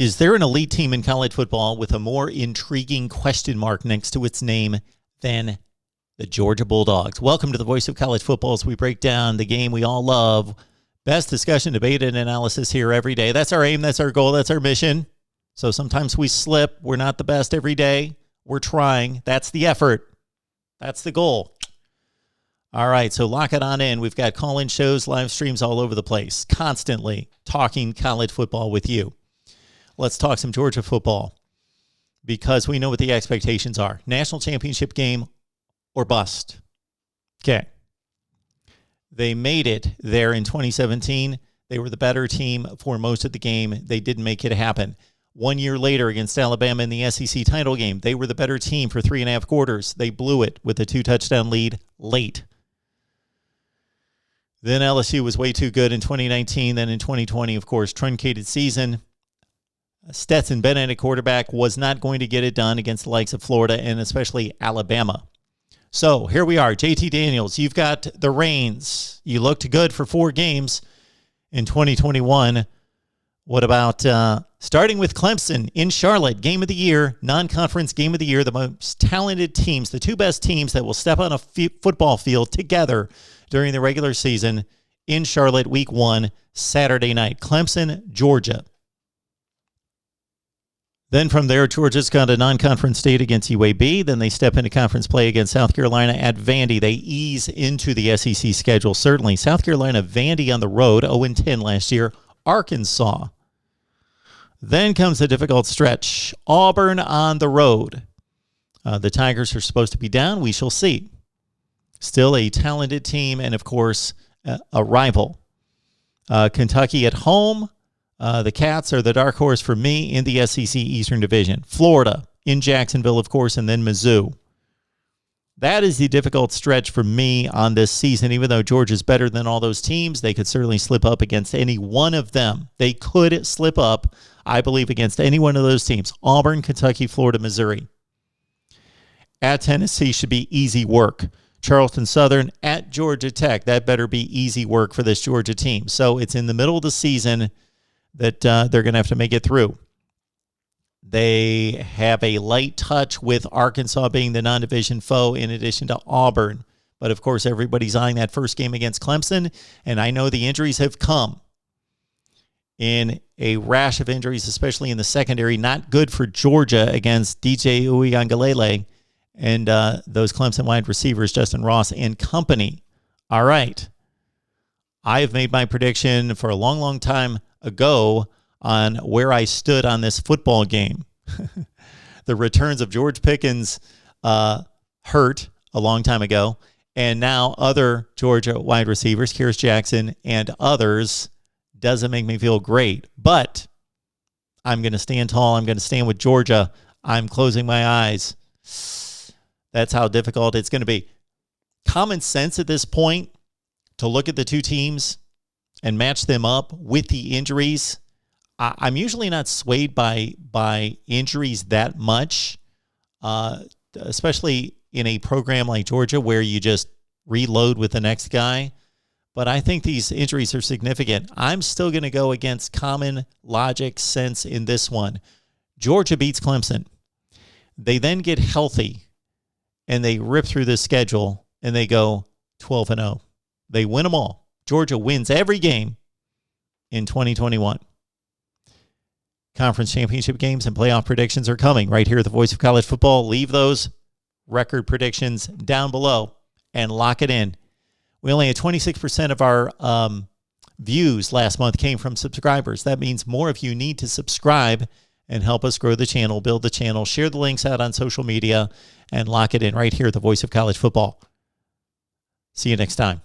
Is there an elite team in college football with a more intriguing question mark next to its name than the Georgia Bulldogs? Welcome to the Voice of College Football as we break down the game we all love. Best discussion, debate, and analysis here every day. That's our aim. That's our goal. That's our mission. So sometimes we slip. We're not the best every day. We're trying. That's the effort. That's the goal. All right, so lock it on in. We've got call-in shows, live streams all over the place, constantly talking college football with you. Let's talk some Georgia football because we know what the expectations are. National championship game or bust. Okay. They made it there in 2017. They were the better team for most of the game. They didn't make it happen. 1 year later against Alabama in the SEC title game, they were the better team for 3.5 quarters. They blew it with a 2-touchdown lead late. Then LSU was way too good in 2019. Then in 2020, of course, truncated season. Stetson Bennett at quarterback was not going to get it done against the likes of Florida and especially Alabama. So here we are. JT Daniels, you've got the reins. You looked good for 4 games in 2021. What about starting with Clemson in Charlotte, game of the year, non-conference game of the year, the most talented teams, the 2 best teams that will step on a football field together during the regular season in Charlotte, week 1, Saturday night. Clemson, Georgia. Then from there, Georgia's got a non-conference date against UAB. Then they step into conference play against South Carolina at Vandy. They ease into the SEC schedule, certainly. South Carolina, Vandy on the road, 0-10 last year. Arkansas. Then comes the difficult stretch. Auburn on the road. The Tigers are supposed to be down. We shall see. Still a talented team and, of course, a rival. Kentucky at home. The Cats are the dark horse for me in the SEC Eastern Division. Florida in Jacksonville, of course, and then Mizzou. That is the difficult stretch for me on this season. Even though Georgia's better than all those teams, they could certainly slip up against any one of them. They could slip up, I believe, against any one of those teams. Auburn, Kentucky, Florida, Missouri. At Tennessee should be easy work. Charleston Southern at Georgia Tech. That better be easy work for this Georgia team. So it's in the middle of the season that they're going to have to make it through. They have a light touch with Arkansas being the non-division foe in addition to Auburn. But, of course, everybody's eyeing that first game against Clemson, and I know the injuries have come in a rash of injuries, especially in the secondary. Not good for Georgia against DJ Uiagalelei and those Clemson wide receivers, Justin Ross and company. All right. I have made my prediction for a long, long time ago on where I stood on this football game. The returns of George Pickens hurt a long time ago, and now other Georgia wide receivers, Kearis Jackson and others, doesn't make me feel great. But I'm going to stand tall. I'm going to stand with Georgia. I'm closing my eyes. That's how difficult it's going to be. Common sense at this point to look at the 2 teams and match them up with the injuries. I'm usually not swayed by injuries that much, especially in a program like Georgia where you just reload with the next guy. But I think these injuries are significant. I'm still going to go against common logic sense in this one. Georgia beats Clemson. They then get healthy, and they rip through the schedule, and they go 12-0. They win them all. Georgia wins every game in 2021. Conference championship games and playoff predictions are coming right here at the Voice of College Football. Leave those record predictions down below and lock it in. We only had 26% of our views last month came from subscribers. That means more of you need to subscribe and help us grow the channel, build the channel, share the links out on social media, and lock it in right here at the Voice of College Football. See you next time.